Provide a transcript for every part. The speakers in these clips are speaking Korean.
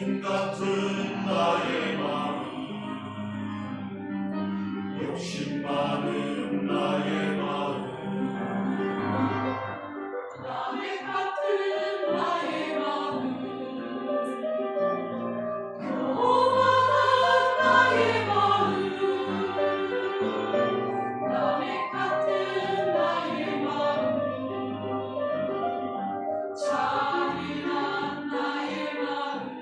주님 같은 나의 마음, 욕심 많은 나의 마음, 남의 같은 나의 마음, 교만한 나의 마음, 남의 같은 나의 마음, 잔인한 나의 마음,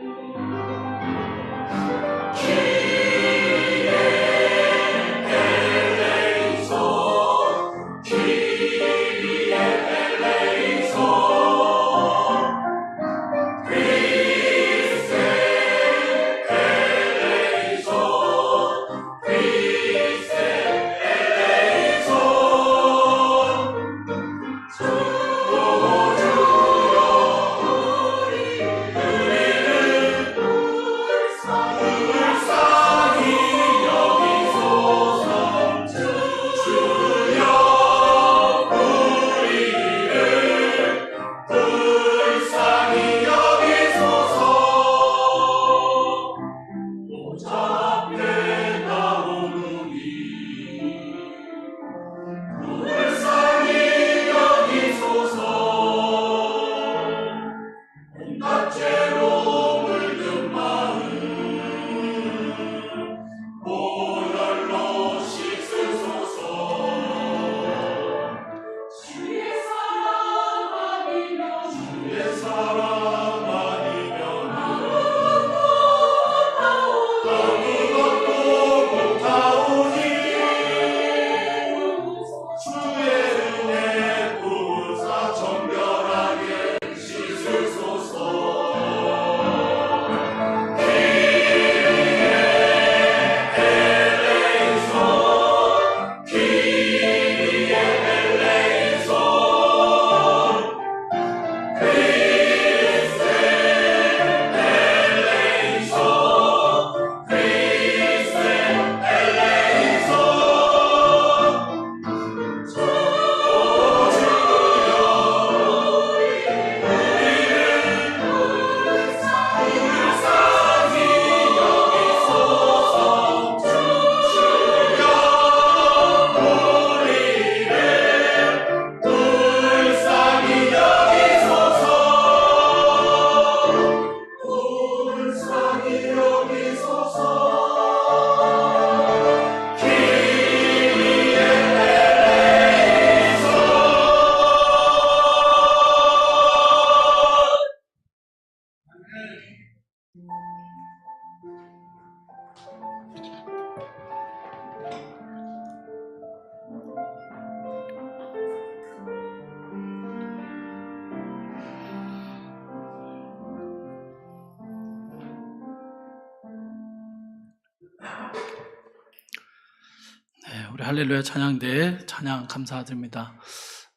우리 할렐루야 찬양대 찬양 감사드립니다.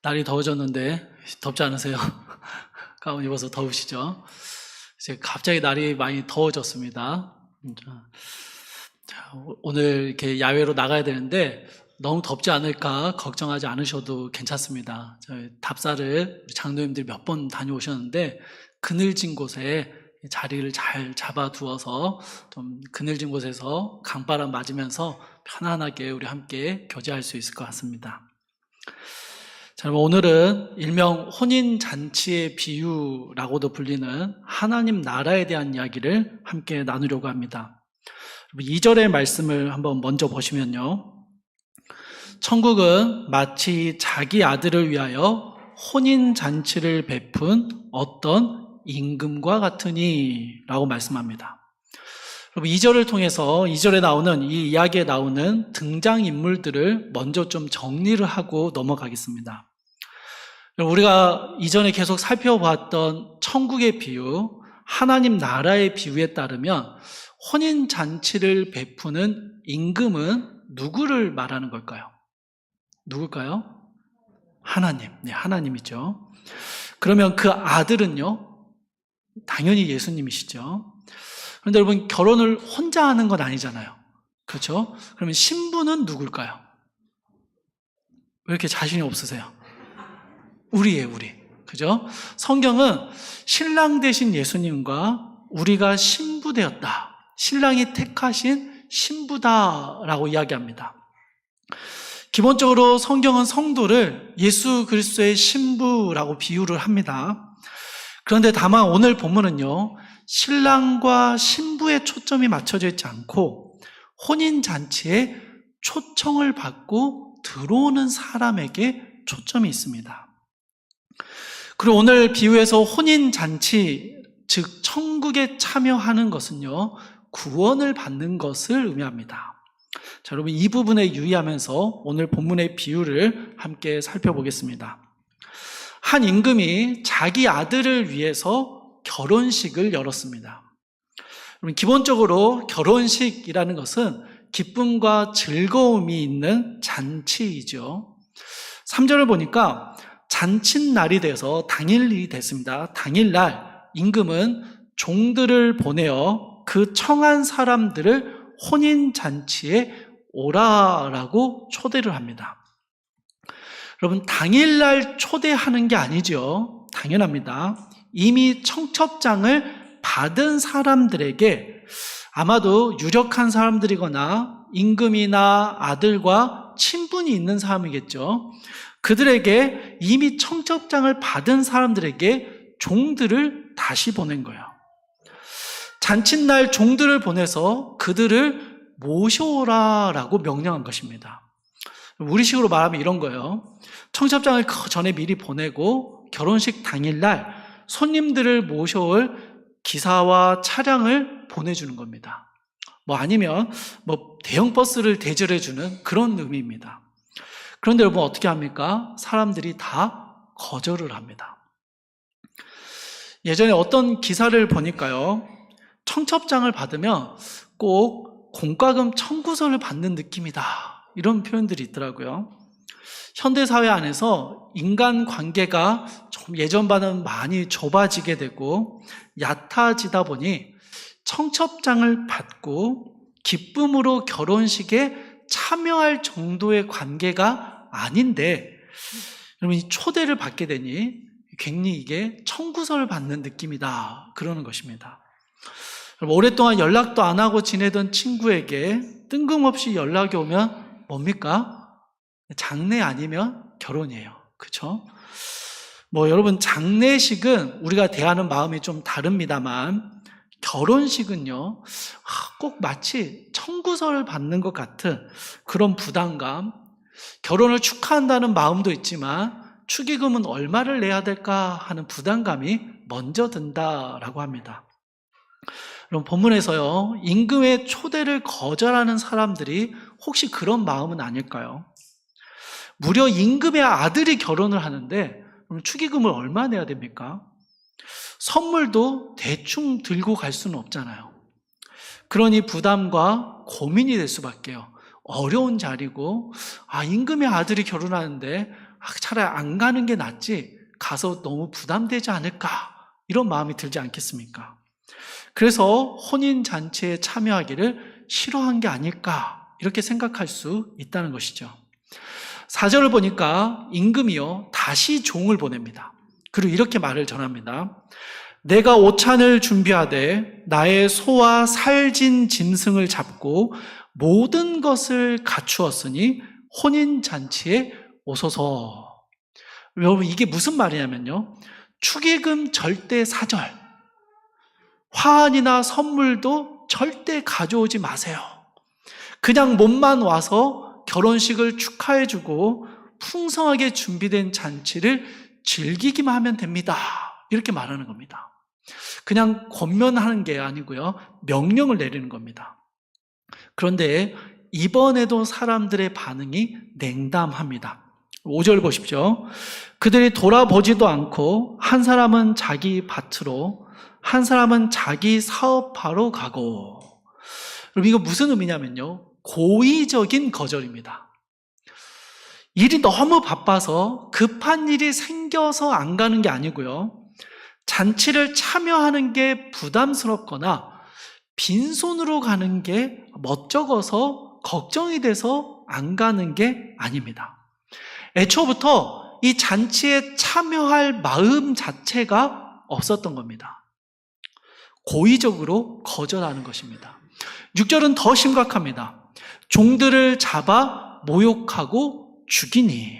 날이 더워졌는데 덥지 않으세요? 가운 입어서 더우시죠? 이제 갑자기 날이 많이 더워졌습니다. 자, 오늘 이렇게 야외로 나가야 되는데 너무 덥지 않을까 걱정하지 않으셔도 괜찮습니다. 저희 답사를 우리 장로님들이 몇 번 다녀오셨는데 그늘진 곳에 자리를 잘 잡아두어서 좀 그늘진 곳에서 강바람 맞으면서 편안하게 우리 함께 교제할 수 있을 것 같습니다. 자, 오늘은 일명 혼인잔치의 비유라고도 불리는 하나님 나라에 대한 이야기를 함께 나누려고 합니다. 2절의 말씀을 한번 먼저 보시면요. 천국은 마치 자기 아들을 위하여 혼인잔치를 베푼 어떤 임금과 같으니 라고 말씀합니다. 여러분 2절을 통해서 2절에 나오는 이 이야기에 나오는 등장인물들을 먼저 좀 정리를 하고 넘어가겠습니다. 우리가 이전에 계속 살펴봤던 천국의 비유, 하나님 나라의 비유에 따르면 혼인잔치를 베푸는 임금은 누구를 말하는 걸까요? 누굴까요? 하나님, 네, 하나님이죠. 그러면 그 아들은요? 당연히 예수님이시죠. 그런데 여러분 결혼을 혼자 하는 건 아니잖아요. 그렇죠? 그러면 신부는 누굴까요? 왜 이렇게 자신이 없으세요? 우리예요, 우리. 그죠? 성경은 신랑 되신 예수님과 우리가 신부 신부되었다. 신랑이 택하신 신부다라고 이야기합니다. 기본적으로 성경은 성도를 예수 그리스도의 신부라고 비유를 합니다. 그런데 다만 오늘 본문은요, 신랑과 신부의 초점이 맞춰져 있지 않고 혼인잔치에 초청을 받고 들어오는 사람에게 초점이 있습니다. 그리고 오늘 비유에서 혼인잔치, 즉 천국에 참여하는 것은요, 구원을 받는 것을 의미합니다. 자, 여러분 이 부분에 유의하면서 오늘 본문의 비유를 함께 살펴보겠습니다. 한 임금이 자기 아들을 위해서 결혼식을 열었습니다. 여러분 기본적으로 결혼식이라는 것은 기쁨과 즐거움이 있는 잔치이죠. 3절을 보니까 잔칫날이 돼서 당일이 됐습니다. 당일날 임금은 종들을 보내어 그 청한 사람들을 혼인잔치에 오라라고 초대를 합니다. 여러분 당일날 초대하는 게 아니죠. 당연합니다. 이미 청첩장을 받은 사람들에게 아마도 유력한 사람들이거나 임금이나 아들과 친분이 있는 사람이겠죠. 그들에게 이미 청첩장을 받은 사람들에게 종들을 다시 보낸 거예요. 잔칫날 종들을 보내서 그들을 모셔오라라고 명령한 것입니다. 우리식으로 말하면 이런 거예요. 청첩장을 그 전에 미리 보내고 결혼식 당일날 손님들을 모셔올 기사와 차량을 보내주는 겁니다. 아니면 대형 버스를 대절해주는 그런 의미입니다. 그런데 여러분 어떻게 합니까? 사람들이 다 거절을 합니다. 예전에 어떤 기사를 보니까요, 청첩장을 받으면 꼭 공과금 청구서를 받는 느낌이다, 이런 표현들이 있더라고요. 현대사회 안에서 인간관계가 좀 예전보다는 많이 좁아지게 되고 얕아지다 보니 청첩장을 받고 기쁨으로 결혼식에 참여할 정도의 관계가 아닌데, 여러분 이 초대를 받게 되니 굉장히 이게 청구서를 받는 느낌이다, 그러는 것입니다. 오랫동안 연락도 안 하고 지내던 친구에게 뜬금없이 연락이 오면 뭡니까? 장례 아니면 결혼이에요. 그렇죠? 여러분 장례식은 우리가 대하는 마음이 좀 다릅니다만 결혼식은요, 꼭 마치 청구서를 받는 것 같은 그런 부담감, 결혼을 축하한다는 마음도 있지만 축의금은 얼마를 내야 될까 하는 부담감이 먼저 든다라고 합니다. 그럼 본문에서요, 임금의 초대를 거절하는 사람들이 혹시 그런 마음은 아닐까요? 무려 임금의 아들이 결혼을 하는데 그럼 축의금을 얼마 내야 됩니까? 선물도 대충 들고 갈 수는 없잖아요. 그러니 부담과 고민이 될 수밖에요. 어려운 자리고 임금의 아들이 결혼하는데 차라리 안 가는 게 낫지, 가서 너무 부담되지 않을까, 이런 마음이 들지 않겠습니까? 그래서 혼인잔치에 참여하기를 싫어한 게 아닐까, 이렇게 생각할 수 있다는 것이죠. 4절을 보니까 임금이요 다시 종을 보냅니다. 그리고 이렇게 말을 전합니다. 내가 오찬을 준비하되 나의 소와 살진 짐승을 잡고 모든 것을 갖추었으니 혼인잔치에 오소서. 여러분 이게 무슨 말이냐면요, 축의금 절대 사절, 화환이나 선물도 절대 가져오지 마세요. 그냥 몸만 와서 결혼식을 축하해주고 풍성하게 준비된 잔치를 즐기기만 하면 됩니다, 이렇게 말하는 겁니다. 그냥 권면하는 게 아니고요, 명령을 내리는 겁니다. 그런데 이번에도 사람들의 반응이 냉담합니다. 5절 보십시오. 그들이 돌아보지도 않고 한 사람은 자기 밭으로 한 사람은 자기 사업하러 가고. 여러분 이거 무슨 의미냐면요, 고의적인 거절입니다. 일이 너무 바빠서 급한 일이 생겨서 안 가는 게 아니고요, 잔치를 참여하는 게 부담스럽거나 빈손으로 가는 게 멋쩍어서 걱정이 돼서 안 가는 게 아닙니다. 애초부터 이 잔치에 참여할 마음 자체가 없었던 겁니다. 고의적으로 거절하는 것입니다. 6절은 더 심각합니다. 종들을 잡아 모욕하고 죽이니.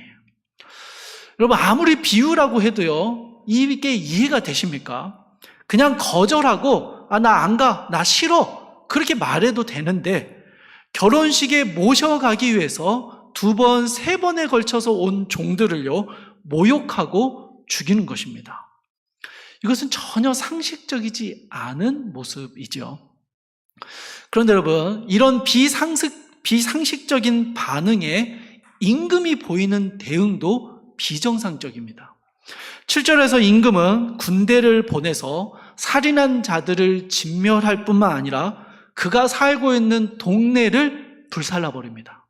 여러분, 아무리 비유라고 해도요, 이게 이해가 되십니까? 그냥 거절하고 나 안 가, 나 싫어, 그렇게 말해도 되는데 결혼식에 모셔가기 위해서 2번, 3번에 걸쳐서 온 종들을요 모욕하고 죽이는 것입니다. 이것은 전혀 상식적이지 않은 모습이죠. 그런데 여러분, 이런 비상식적인 반응에 임금이 보이는 대응도 비정상적입니다. 7절에서 임금은 군대를 보내서 살인한 자들을 진멸할 뿐만 아니라 그가 살고 있는 동네를 불살라버립니다.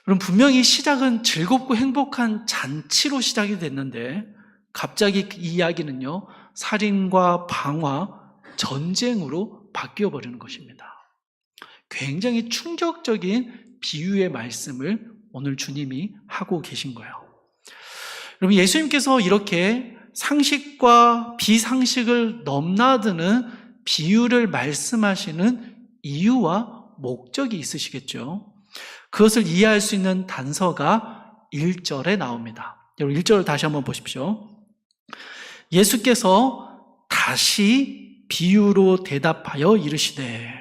그럼 분명히 시작은 즐겁고 행복한 잔치로 시작이 됐는데 갑자기 이 이야기는요, 살인과 방화, 전쟁으로 바뀌어버리는 것입니다. 굉장히 충격적인 비유의 말씀을 오늘 주님이 하고 계신 거예요. 여러분, 예수님께서 이렇게 상식과 비상식을 넘나드는 비유를 말씀하시는 이유와 목적이 있으시겠죠. 그것을 이해할 수 있는 단서가 1절에 나옵니다. 여러분, 1절을 다시 한번 보십시오. 예수께서 다시 비유로 대답하여 이르시되.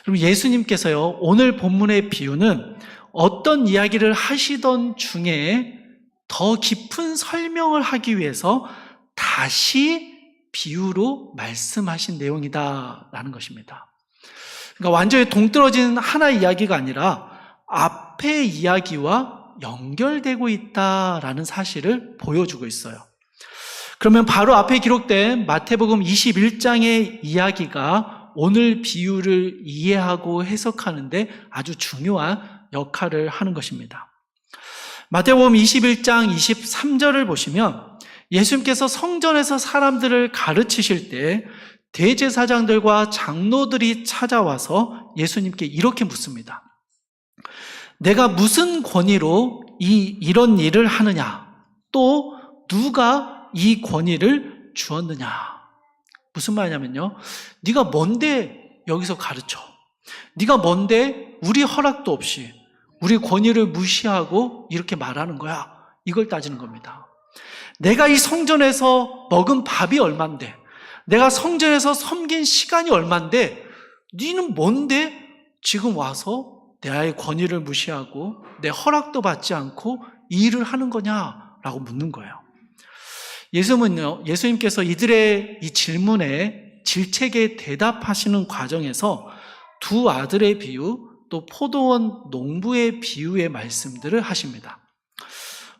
여러분, 예수님께서요, 오늘 본문의 비유는 어떤 이야기를 하시던 중에 더 깊은 설명을 하기 위해서 다시 비유로 말씀하신 내용이다라는 것입니다. 그러니까 완전히 동떨어진 하나의 이야기가 아니라 앞의 이야기와 연결되고 있다라는 사실을 보여주고 있어요. 그러면 바로 앞에 기록된 마태복음 21장의 이야기가 오늘 비유를 이해하고 해석하는데 아주 중요한 역할을 하는 것입니다. 마태복음 21장 23절을 보시면 예수님께서 성전에서 사람들을 가르치실 때 대제사장들과 장로들이 찾아와서 예수님께 이렇게 묻습니다. 내가 무슨 권위로 이런 일을 하느냐? 또 누가 이 권위를 주었느냐? 무슨 말이냐면요, 네가 뭔데 여기서 가르쳐? 네가 뭔데 우리 허락도 없이 우리 권위를 무시하고 이렇게 말하는 거야? 이걸 따지는 겁니다. 내가 이 성전에서 먹은 밥이 얼만데, 내가 성전에서 섬긴 시간이 얼만데, 네는 뭔데 지금 와서 나의 권위를 무시하고 내 허락도 받지 않고 이 일을 하는 거냐라고 묻는 거예요. 예수님께서 이들의 이 질문에 질책에 대답하시는 과정에서 두 아들의 비유, 또 포도원 농부의 비유의 말씀들을 하십니다.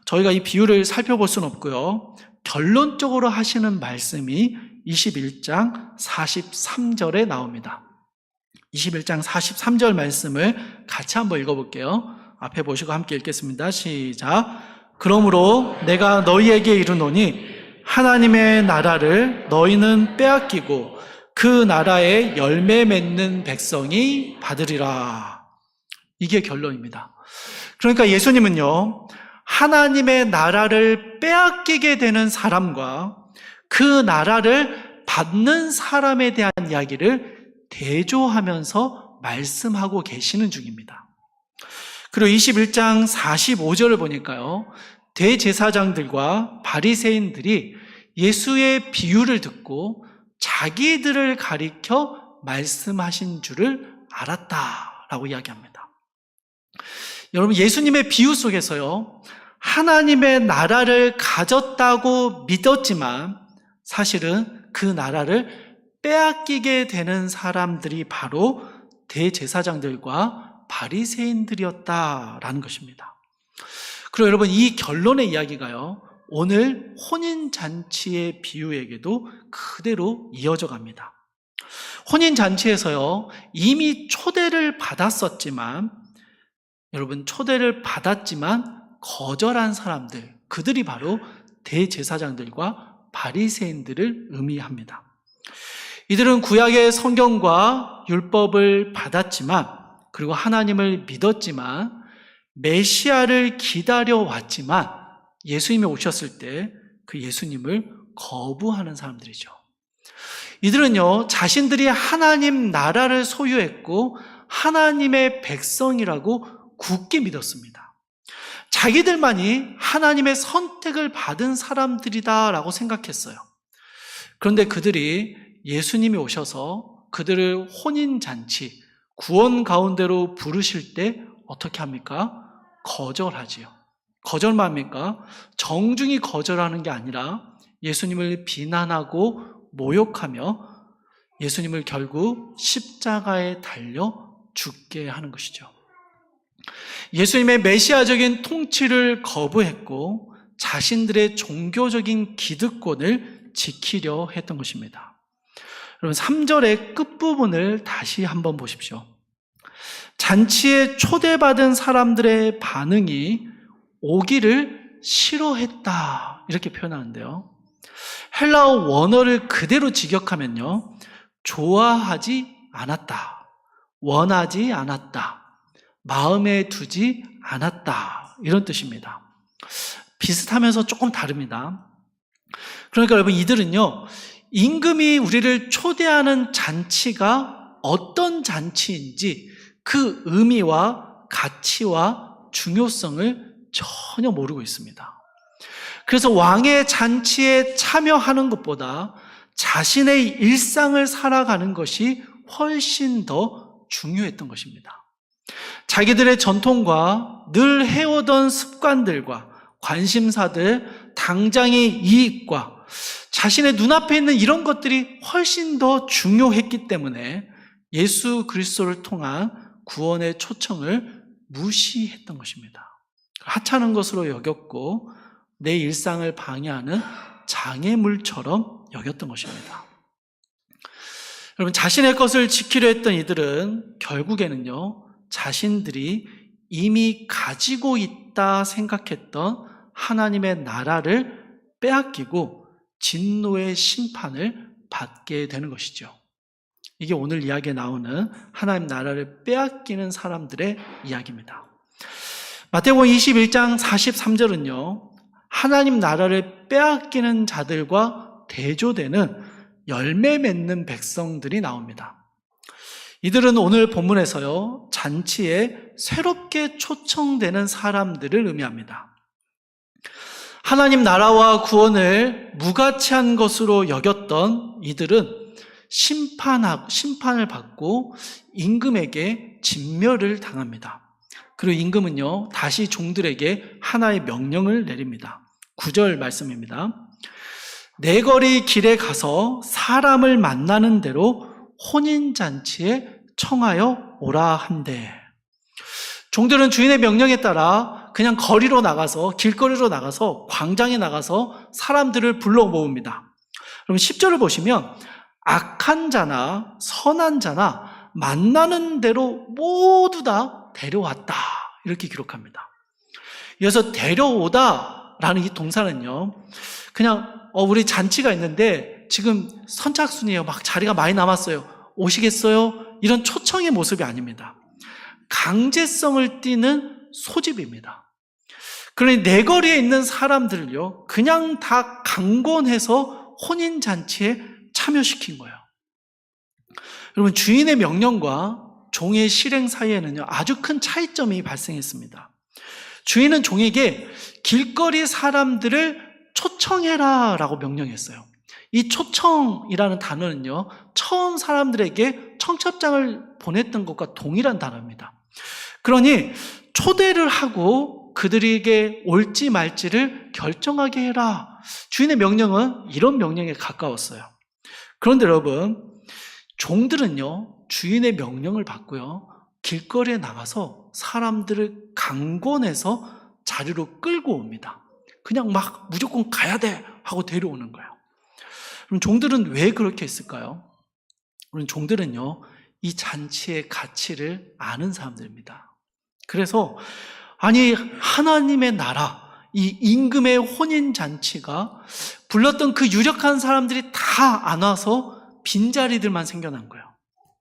저희가 이 비유를 살펴볼 수는 없고요, 결론적으로 하시는 말씀이 21장 43절에 나옵니다. 21장 43절 말씀을 같이 한번 읽어볼게요. 앞에 보시고 함께 읽겠습니다. 시작. 그러므로 내가 너희에게 이르노니 하나님의 나라를 너희는 빼앗기고 그 나라에 열매 맺는 백성이 받으리라. 이게 결론입니다. 그러니까 예수님은요, 하나님의 나라를 빼앗기게 되는 사람과 그 나라를 받는 사람에 대한 이야기를 대조하면서 말씀하고 계시는 중입니다. 그리고 21장 45절을 보니까요, 대제사장들과 바리새인들이 예수의 비유를 듣고 자기들을 가리켜 말씀하신 줄을 알았다라고 이야기합니다. 여러분, 예수님의 비유 속에서요, 하나님의 나라를 가졌다고 믿었지만 사실은 그 나라를 빼앗기게 되는 사람들이 바로 대제사장들과 바리새인들이었다라는 것입니다. 그리고 여러분, 이 결론의 이야기가요, 오늘 혼인잔치의 비유에게도 그대로 이어져 갑니다. 혼인잔치에서요, 이미 초대를 받았었지만, 여러분, 초대를 받았지만 거절한 사람들, 그들이 바로 대제사장들과 바리새인들을 의미합니다. 이들은 구약의 성경과 율법을 받았지만, 그리고 하나님을 믿었지만, 메시아를 기다려왔지만 예수님이 오셨을 때 그 예수님을 거부하는 사람들이죠. 이들은요, 자신들이 하나님 나라를 소유했고 하나님의 백성이라고 굳게 믿었습니다. 자기들만이 하나님의 선택을 받은 사람들이다라고 생각했어요. 그런데 그들이 예수님이 오셔서 그들을 혼인잔치, 구원 가운데로 부르실 때 어떻게 합니까? 거절하지요. 거절만 합니까? 정중히 거절하는 게 아니라 예수님을 비난하고 모욕하며 예수님을 결국 십자가에 달려 죽게 하는 것이죠. 예수님의 메시아적인 통치를 거부했고 자신들의 종교적인 기득권을 지키려 했던 것입니다. 여러분 3절의 끝부분을 다시 한번 보십시오. 잔치에 초대받은 사람들의 반응이 오기를 싫어했다 이렇게 표현하는데요. 헬라어 원어를 그대로 직역하면요, 좋아하지 않았다, 원하지 않았다, 마음에 두지 않았다 이런 뜻입니다. 비슷하면서 조금 다릅니다. 그러니까 여러분 이들은요, 임금이 우리를 초대하는 잔치가 어떤 잔치인지 그 의미와 가치와 중요성을 전혀 모르고 있습니다. 그래서 왕의 잔치에 참여하는 것보다 자신의 일상을 살아가는 것이 훨씬 더 중요했던 것입니다. 자기들의 전통과 늘 해오던 습관들과 관심사들, 당장의 이익과 자신의 눈앞에 있는 이런 것들이 훨씬 더 중요했기 때문에 예수 그리스도를 통한 구원의 초청을 무시했던 것입니다. 하찮은 것으로 여겼고 내 일상을 방해하는 장애물처럼 여겼던 것입니다. 여러분, 자신의 것을 지키려 했던 이들은 결국에는요, 자신들이 이미 가지고 있다 생각했던 하나님의 나라를 빼앗기고 진노의 심판을 받게 되는 것이죠. 이게 오늘 이야기에 나오는 하나님 나라를 빼앗기는 사람들의 이야기입니다. 마태복음 21장 43절은요, 하나님 나라를 빼앗기는 자들과 대조되는 열매 맺는 백성들이 나옵니다. 이들은 오늘 본문에서요, 잔치에 새롭게 초청되는 사람들을 의미합니다. 하나님 나라와 구원을 무가치한 것으로 여겼던 이들은 심판을 받고 임금에게 진멸을 당합니다. 그리고 임금은요, 다시 종들에게 하나의 명령을 내립니다. 9절 말씀입니다. 내거리 길에 가서 사람을 만나는 대로 혼인잔치에 청하여 오라 한대. 종들은 주인의 명령에 따라 그냥 거리로 나가서, 길거리로 나가서, 광장에 나가서 사람들을 불러 모읍니다. 그럼 10절을 보시면 악한 자나 선한 자나 만나는 대로 모두 다 데려왔다 이렇게 기록합니다. 이어서 데려오다라는 이 동사는요, 그냥 우리 잔치가 있는데 지금 선착순이에요, 막 자리가 많이 남았어요, 오시겠어요? 이런 초청의 모습이 아닙니다. 강제성을 띠는 소집입니다. 그러니 내거리에 있는 사람들을요, 그냥 다 강권해서 혼인잔치에 참여시킨 거예요. 여러분, 주인의 명령과 종의 실행 사이에는요, 아주 큰 차이점이 발생했습니다. 주인은 종에게 길거리 사람들을 초청해라 라고 명령했어요. 이 초청이라는 단어는요, 처음 사람들에게 청첩장을 보냈던 것과 동일한 단어입니다. 그러니 초대를 하고 그들에게 올지 말지를 결정하게 해라. 주인의 명령은 이런 명령에 가까웠어요. 그런데 여러분, 종들은요, 주인의 명령을 받고요, 길거리에 나가서 사람들을 강권해서 자리로 끌고 옵니다. 그냥 막 무조건 가야 돼 하고 데려오는 거예요. 그럼 종들은 왜 그렇게 했을까요? 우리 종들은요, 이 잔치의 가치를 아는 사람들입니다. 그래서 아니, 하나님의 나라, 이 임금의 혼인잔치가 불렀던 그 유력한 사람들이 다 안 와서 빈자리들만 생겨난 거예요.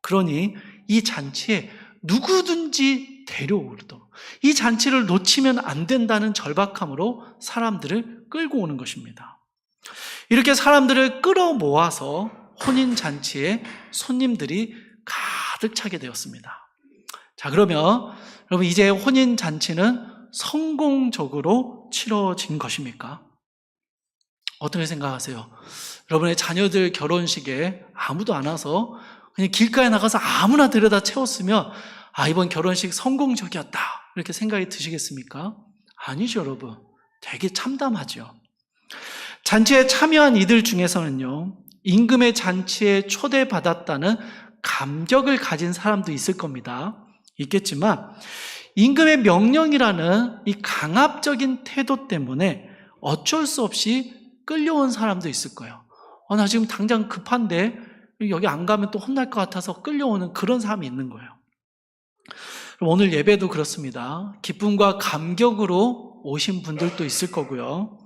그러니 이 잔치에 누구든지 데려오도록, 이 잔치를 놓치면 안 된다는 절박함으로 사람들을 끌고 오는 것입니다. 이렇게 사람들을 끌어 모아서 혼인잔치에 손님들이 가득 차게 되었습니다. 자, 그러면 여러분 이제 혼인잔치는 성공적으로 치러진 것입니까? 어떻게 생각하세요? 여러분의 자녀들 결혼식에 아무도 안 와서 그냥 길가에 나가서 아무나 데려다 채웠으면 이번 결혼식 성공적이었다 이렇게 생각이 드시겠습니까? 아니죠, 여러분. 되게 참담하죠. 잔치에 참여한 이들 중에서는요, 임금의 잔치에 초대받았다는 감격을 가진 사람도 있을 겁니다. 있겠지만 임금의 명령이라는 이 강압적인 태도 때문에 어쩔 수 없이 끌려온 사람도 있을 거예요. 나 지금 당장 급한데 여기 안 가면 또 혼날 것 같아서 끌려오는 그런 사람이 있는 거예요. 오늘 예배도 그렇습니다. 기쁨과 감격으로 오신 분들도 있을 거고요.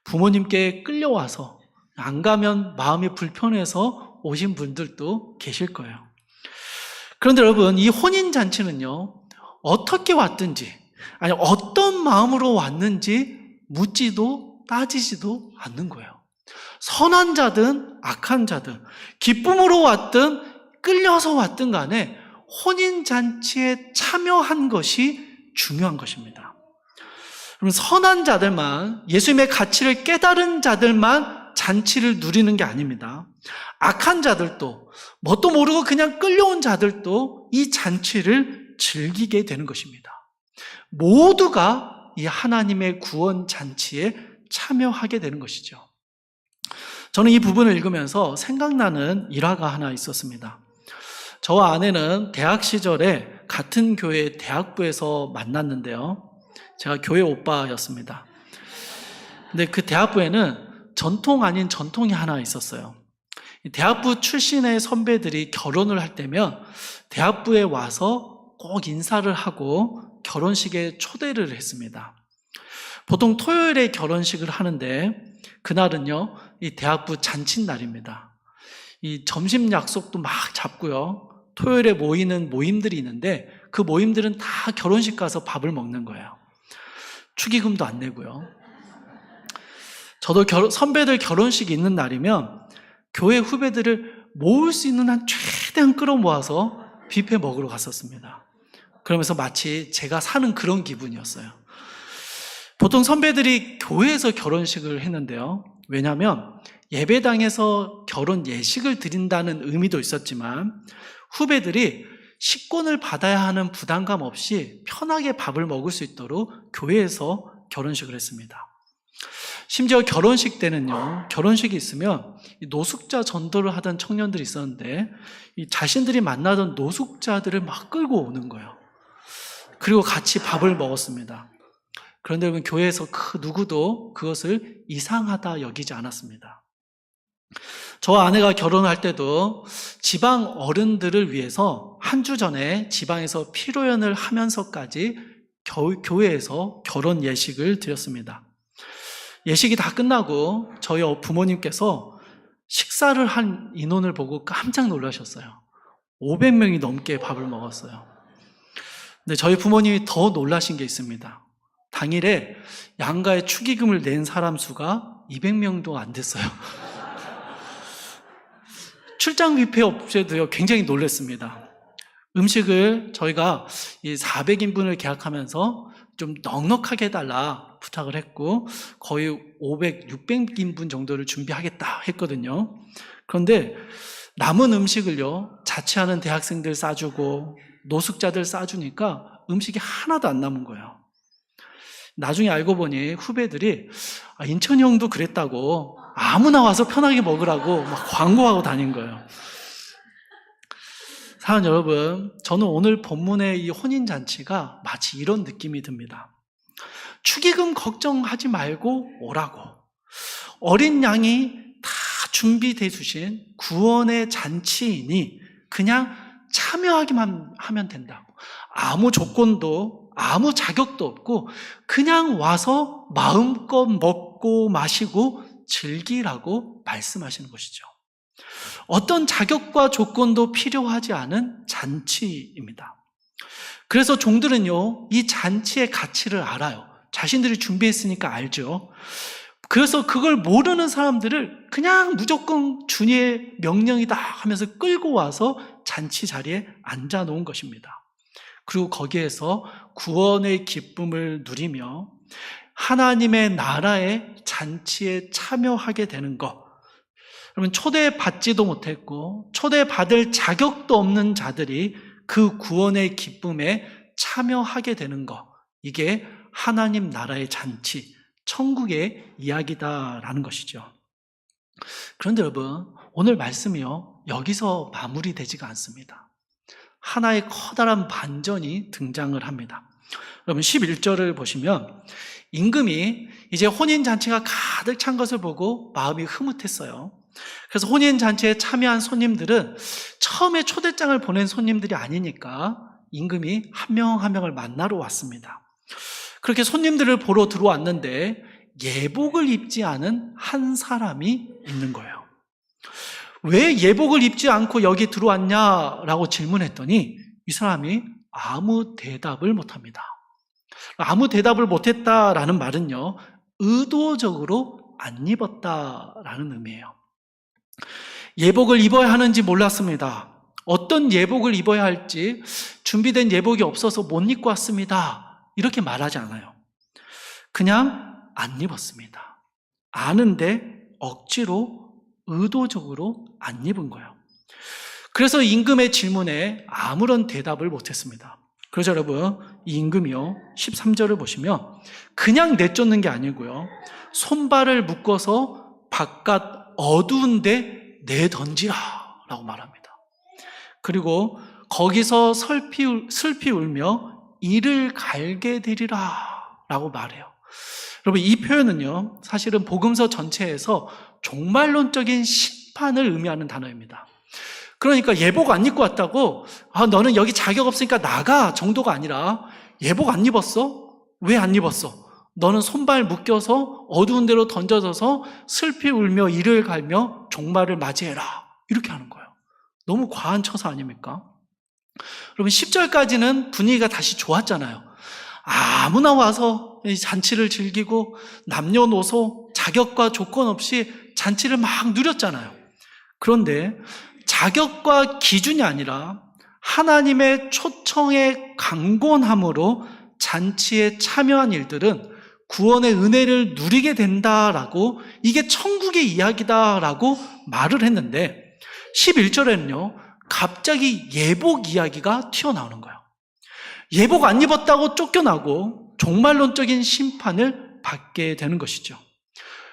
부모님께 끌려와서 안 가면 마음이 불편해서 오신 분들도 계실 거예요. 그런데 여러분, 이 혼인잔치는요, 어떻게 왔든지, 아니, 어떤 마음으로 왔는지 묻지도 따지지도 않는 거예요. 선한 자든 악한 자든, 기쁨으로 왔든 끌려서 왔든 간에 혼인잔치에 참여한 것이 중요한 것입니다. 그럼 선한 자들만, 예수님의 가치를 깨달은 자들만 잔치를 누리는 게 아닙니다. 악한 자들도, 뭣도 모르고 그냥 끌려온 자들도 이 잔치를 즐기게 되는 것입니다. 모두가 이 하나님의 구원 잔치에 참여하게 되는 것이죠. 저는 이 부분을 읽으면서 생각나는 일화가 하나 있었습니다. 저와 아내는 대학 시절에 같은 교회 대학부에서 만났는데요. 제가 교회 오빠였습니다. 근데 그 대학부에는 전통 아닌 전통이 하나 있었어요. 대학부 출신의 선배들이 결혼을 할 때면 대학부에 와서 꼭 인사를 하고 결혼식에 초대를 했습니다. 보통 토요일에 결혼식을 하는데 그날은요, 이 대학부 잔칫날입니다. 이 점심 약속도 막 잡고요. 토요일에 모이는 모임들이 있는데 그 모임들은 다 결혼식 가서 밥을 먹는 거예요. 축의금도 안 내고요. 저도 선배들 결혼식이 있는 날이면 교회 후배들을 모을 수 있는 한 최대한 끌어모아서 뷔페 먹으러 갔었습니다. 그러면서 마치 제가 사는 그런 기분이었어요. 보통 선배들이 교회에서 결혼식을 했는데요. 왜냐하면 예배당에서 결혼 예식을 드린다는 의미도 있었지만 후배들이 식권을 받아야 하는 부담감 없이 편하게 밥을 먹을 수 있도록 교회에서 결혼식을 했습니다. 심지어 결혼식 때는요, 결혼식이 있으면 노숙자 전도를 하던 청년들이 있었는데 자신들이 만나던 노숙자들을 막 끌고 오는 거예요. 그리고 같이 밥을 먹었습니다. 그런데 여러분, 교회에서 그 누구도 그것을 이상하다 여기지 않았습니다. 저와 아내가 결혼할 때도 지방 어른들을 위해서 한 주 전에 지방에서 피로연을 하면서까지 교회에서 결혼 예식을 드렸습니다. 예식이 다 끝나고 저희 부모님께서 식사를 한 인원을 보고 깜짝 놀라셨어요. 500명이 넘게 밥을 먹었어요. 근데 저희 부모님이 더 놀라신 게 있습니다. 당일에 양가의 축의금을 낸 사람 수가 200명도 안 됐어요. 출장 뷔페 업체도요, 굉장히 놀랐습니다. 음식을 저희가 이 400인분을 계약하면서 좀 넉넉하게 해달라 부탁을 했고 거의 500, 600인분 정도를 준비하겠다 했거든요. 그런데 남은 음식을요, 자취하는 대학생들 싸주고 노숙자들 싸주니까 음식이 하나도 안 남은 거예요. 나중에 알고 보니 후배들이 인천이 형도 그랬다고 아무나 와서 편하게 먹으라고 막 광고하고 다닌 거예요. 사랑하는 여러분, 저는 오늘 본문의 이 혼인잔치가 마치 이런 느낌이 듭니다. 축의금 걱정하지 말고 오라고. 어린 양이 다 준비되어 주신 구원의 잔치이니 그냥 참여하기만 하면 된다고. 아무 조건도 아무 자격도 없고 그냥 와서 마음껏 먹고 마시고 즐기라고 말씀하시는 것이죠. 어떤 자격과 조건도 필요하지 않은 잔치입니다. 그래서 종들은요, 이 잔치의 가치를 알아요. 자신들이 준비했으니까 알죠. 그래서 그걸 모르는 사람들을 그냥 무조건 주님의 명령이다 하면서 끌고 와서 잔치 자리에 앉아 놓은 것입니다. 그리고 거기에서 구원의 기쁨을 누리며 하나님의 나라의 잔치에 참여하게 되는 것. 여러분, 초대받지도 못했고 초대받을 자격도 없는 자들이 그 구원의 기쁨에 참여하게 되는 것. 이게 하나님 나라의 잔치, 천국의 이야기다라는 것이죠. 그런데 여러분, 오늘 말씀이요, 여기서 마무리되지가 않습니다. 하나의 커다란 반전이 등장을 합니다. 여러분, 11절을 보시면 임금이 이제 혼인잔치가 가득 찬 것을 보고 마음이 흐뭇했어요. 그래서 혼인잔치에 참여한 손님들은 처음에 초대장을 보낸 손님들이 아니니까 임금이 한 명 한 명을 만나러 왔습니다. 그렇게 손님들을 보러 들어왔는데 예복을 입지 않은 한 사람이 있는 거예요. 왜 예복을 입지 않고 여기 들어왔냐라고 질문했더니 이 사람이 아무 대답을 못합니다. 아무 대답을 못했다라는 말은요, 의도적으로 안 입었다라는 의미예요. 예복을 입어야 하는지 몰랐습니다. 어떤 예복을 입어야 할지 준비된 예복이 없어서 못 입고 왔습니다. 이렇게 말하지 않아요. 그냥 안 입었습니다. 아는데 억지로 의도적으로 안 입은 거예요. 그래서 임금의 질문에 아무런 대답을 못했습니다. 그래서 여러분, 이 임금이요, 13절을 보시면 그냥 내쫓는 게 아니고요, 손발을 묶어서 바깥 어두운데 내던지라 라고 말합니다. 그리고 거기서 슬피 울며 이를 갈게 되리라 라고 말해요. 여러분, 이 표현은요, 사실은 복음서 전체에서 종말론적인 심판을 의미하는 단어입니다. 그러니까 예복 안 입고 왔다고 너는 여기 자격 없으니까 나가 정도가 아니라, 예복 안 입었어? 왜 안 입었어? 너는 손발 묶여서 어두운 데로 던져져서 슬피 울며 이를 갈며 종말을 맞이해라, 이렇게 하는 거예요. 너무 과한 처사 아닙니까? 여러분, 10절까지는 분위기가 다시 좋았잖아요. 아무나 와서 잔치를 즐기고 남녀노소 자격과 조건 없이 잔치를 막 누렸잖아요. 그런데 자격과 기준이 아니라 하나님의 초청에 강권함으로 잔치에 참여한 일들은 구원의 은혜를 누리게 된다라고, 이게 천국의 이야기다라고 말을 했는데 11절에는요, 갑자기 예복 이야기가 튀어나오는 거예요. 예복 안 입었다고 쫓겨나고 종말론적인 심판을 받게 되는 것이죠.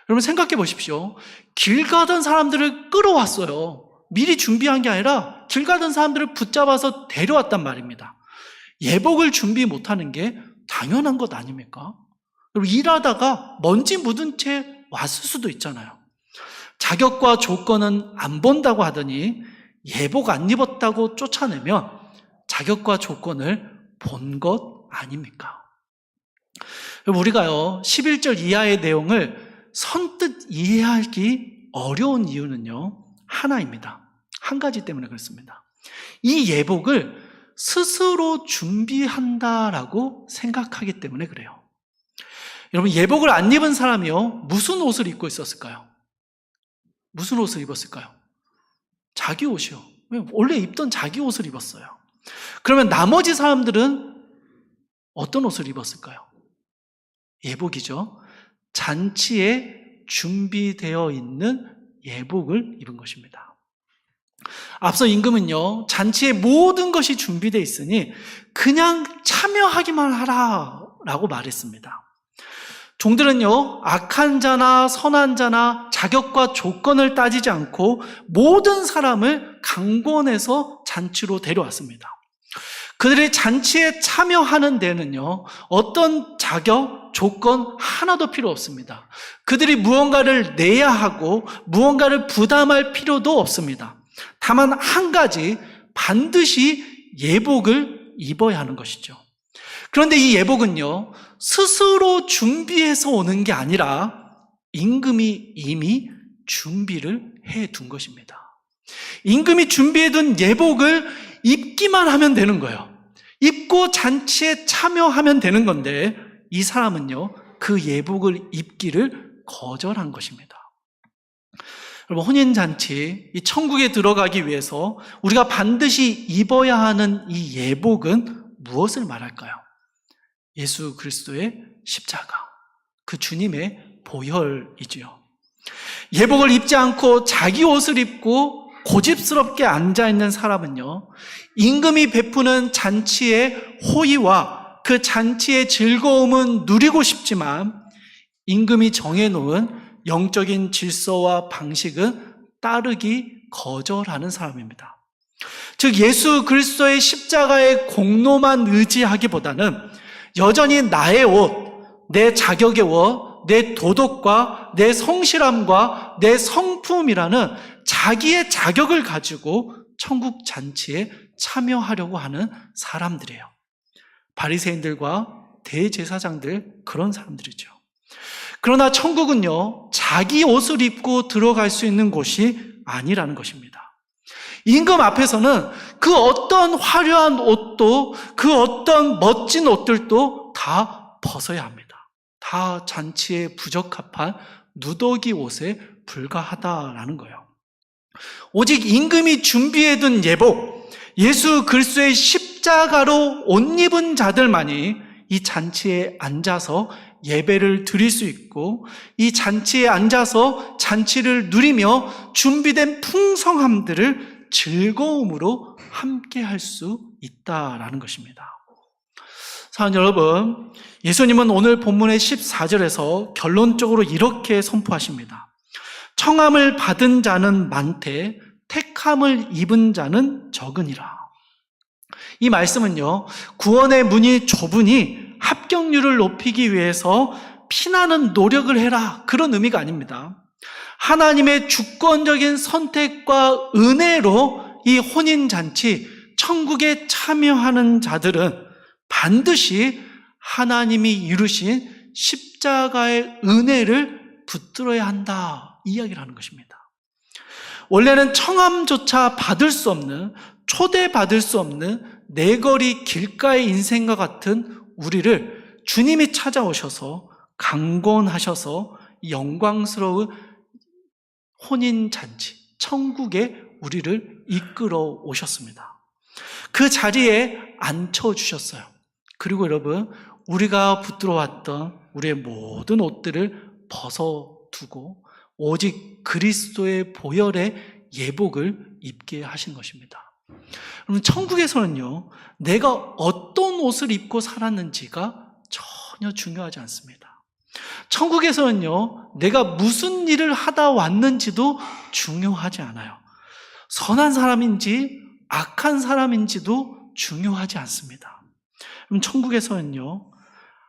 여러분, 생각해 보십시오. 길 가던 사람들을 끌어왔어요. 미리 준비한 게 아니라 길 가던 사람들을 붙잡아서 데려왔단 말입니다. 예복을 준비 못하는 게 당연한 것 아닙니까? 여러분, 일하다가 먼지 묻은 채 왔을 수도 있잖아요. 자격과 조건은 안 본다고 하더니 예복 안 입었다고 쫓아내면 자격과 조건을 본 것 아닙니까? 우리가요, 11절 이하의 내용을 선뜻 이해하기 어려운 이유는요, 하나입니다. 한 가지 때문에 그렇습니다. 이 예복을 스스로 준비한다라고 생각하기 때문에 그래요. 여러분, 예복을 안 입은 사람이요, 무슨 옷을 입고 있었을까요? 무슨 옷을 입었을까요? 자기 옷이요. 원래 입던 자기 옷을 입었어요. 그러면 나머지 사람들은 어떤 옷을 입었을까요? 예복이죠. 잔치에 준비되어 있는 예복을 입은 것입니다. 앞서 임금은요, 잔치에 모든 것이 준비되어 있으니 그냥 참여하기만 하라라고 말했습니다. 종들은요, 악한 자나 선한 자나 자격과 조건을 따지지 않고 모든 사람을 강권해서 잔치로 데려왔습니다. 그들이 잔치에 참여하는 데는요, 어떤 자격, 조건 하나도 필요 없습니다. 그들이 무언가를 내야 하고 무언가를 부담할 필요도 없습니다. 다만 한 가지, 반드시 예복을 입어야 하는 것이죠. 그런데 이 예복은요, 스스로 준비해서 오는 게 아니라 임금이 이미 준비를 해둔 것입니다. 임금이 준비해둔 예복을 입기만 하면 되는 거예요. 입고 잔치에 참여하면 되는 건데 이 사람은요, 그 예복을 입기를 거절한 것입니다. 여러분, 혼인잔치, 이 천국에 들어가기 위해서 우리가 반드시 입어야 하는 이 예복은 무엇을 말할까요? 예수 그리스도의 십자가, 그 주님의 보혈이지요. 예복을 입지 않고 자기 옷을 입고 고집스럽게 앉아있는 사람은요, 임금이 베푸는 잔치의 호의와 그 잔치의 즐거움은 누리고 싶지만 임금이 정해놓은 영적인 질서와 방식은 따르기 거절하는 사람입니다. 즉, 예수 그리스도의 십자가의 공로만 의지하기보다는 여전히 나의 옷, 내 자격의 옷, 내 도덕과 내 성실함과 내 성품이라는 자기의 자격을 가지고 천국 잔치에 참여하려고 하는 사람들이에요. 바리새인들과 대제사장들, 그런 사람들이죠. 그러나 천국은요, 자기 옷을 입고 들어갈 수 있는 곳이 아니라는 것입니다. 임금 앞에서는 그 어떤 화려한 옷도, 그 어떤 멋진 옷들도 다 벗어야 합니다. 다 잔치에 부적합한 누더기 옷에 불과하다라는 거예요. 오직 임금이 준비해둔 예복, 예수 그리스도의 십자가로 옷 입은 자들만이 이 잔치에 앉아서 예배를 드릴 수 있고, 이 잔치에 앉아서 잔치를 누리며 준비된 풍성함들을 즐거움으로 함께 할 수 있다라는 것입니다. 사랑하는 여러분, 예수님은 오늘 본문의 14절에서 결론적으로 이렇게 선포하십니다. 청함을 받은 자는 많되 택함을 입은 자는 적으니라. 이 말씀은요, 구원의 문이 좁으니 합격률을 높이기 위해서 피나는 노력을 해라, 그런 의미가 아닙니다. 하나님의 주권적인 선택과 은혜로 이 혼인잔치, 천국에 참여하는 자들은 반드시 하나님이 이루신 십자가의 은혜를 붙들어야 한다, 이 이야기를 하는 것입니다. 원래는 청함조차 받을 수 없는, 초대받을 수 없는 내거리 길가의 인생과 같은 우리를 주님이 찾아오셔서 강권하셔서 영광스러운 혼인잔치, 천국에 우리를 이끌어 오셨습니다. 그 자리에 앉혀주셨어요. 그리고 여러분, 우리가 붙들어왔던 우리의 모든 옷들을 벗어두고 오직 그리스도의 보혈의 예복을 입게 하신 것입니다. 그러면 천국에서는요, 내가 어떤 옷을 입고 살았는지가 전혀 중요하지 않습니다. 천국에서는요, 내가 무슨 일을 하다 왔는지도 중요하지 않아요. 선한 사람인지 악한 사람인지도 중요하지 않습니다. 그럼 천국에서는요,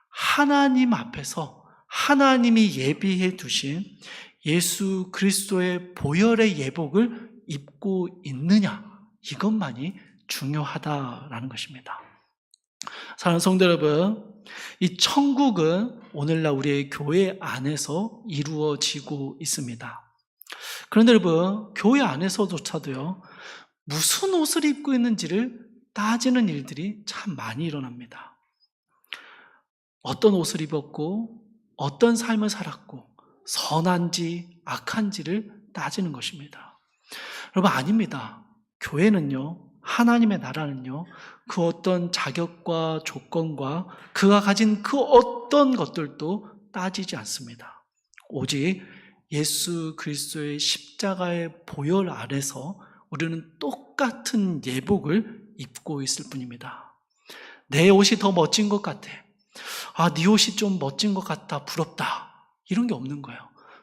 하나님 앞에서 하나님이 예비해 두신 예수 그리스도의 보혈의 예복을 입고 있느냐, 이것만이 중요하다라는 것입니다. 사랑하는 성도 여러분, 이 천국은 오늘날 우리의 교회 안에서 이루어지고 있습니다. 그런데 여러분, 교회 안에서조차도요, 무슨 옷을 입고 있는지를 따지는 일들이 참 많이 일어납니다. 어떤 옷을 입었고 어떤 삶을 살았고 선한지 악한지를 따지는 것입니다. 여러분, 아닙니다. 교회는요, 하나님의 나라는요, 그 어떤 자격과 조건과 그가 가진 그 어떤 것들도 따지지 않습니다. 오직 예수 그리스도의 십자가의 보혈 아래서 우리는 똑같은 예복을 입고 있을 뿐입니다. 내 옷이 더 멋진 것 같아. 네 옷이 좀 멋진 것 같다. 부럽다. 이런 게 없는 거예요.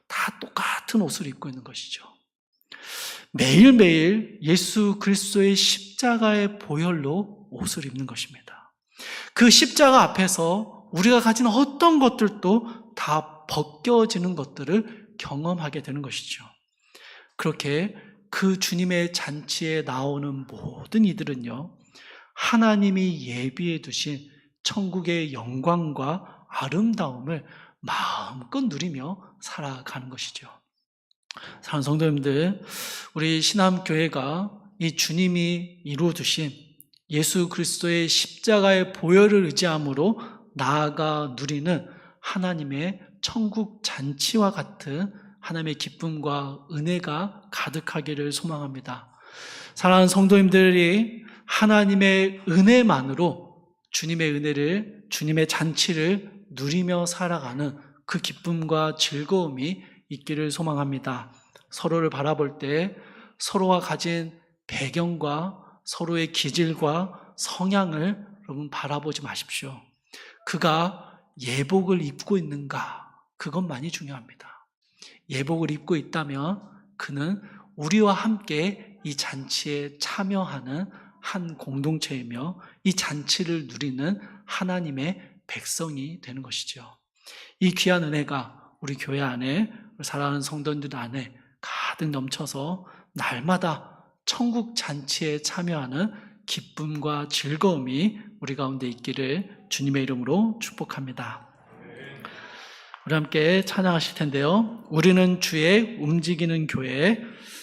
다 똑같은 옷을 입고 있는 것이죠. 매일매일 예수 그리스도의 십자가의 보혈로 옷을 입는 것입니다. 그 십자가 앞에서 우리가 가진 어떤 것들도 다 벗겨지는 것들을 경험하게 되는 것이죠. 그렇게 그 주님의 잔치에 나오는 모든 이들은요, 하나님이 예비해 두신 천국의 영광과 아름다움을 마음껏 누리며 살아가는 것이죠. 사랑하는 성도님들, 우리 신암교회가 이 주님이 이루어주신 예수 그리스도의 십자가의 보혈을 의지함으로 나아가 누리는 하나님의 천국 잔치와 같은 하나님의 기쁨과 은혜가 가득하기를 소망합니다. 사랑하는 성도님들이 하나님의 은혜만으로 주님의 은혜를, 주님의 잔치를 누리며 살아가는 그 기쁨과 즐거움이 있기를 소망합니다. 서로를 바라볼 때 서로가 가진 배경과 서로의 기질과 성향을 여러분 바라보지 마십시오. 그가 예복을 입고 있는가? 그것만이 중요합니다. 예복을 입고 있다면 그는 우리와 함께 이 잔치에 참여하는 한 공동체이며 이 잔치를 누리는 하나님의 백성이 되는 것이죠. 이 귀한 은혜가 우리 교회 안에, 사랑하는 성도들 안에 가득 넘쳐서 날마다 천국 잔치에 참여하는 기쁨과 즐거움이 우리 가운데 있기를 주님의 이름으로 축복합니다. 우리 함께 찬양하실 텐데요. 우리는 주의 움직이는 교회,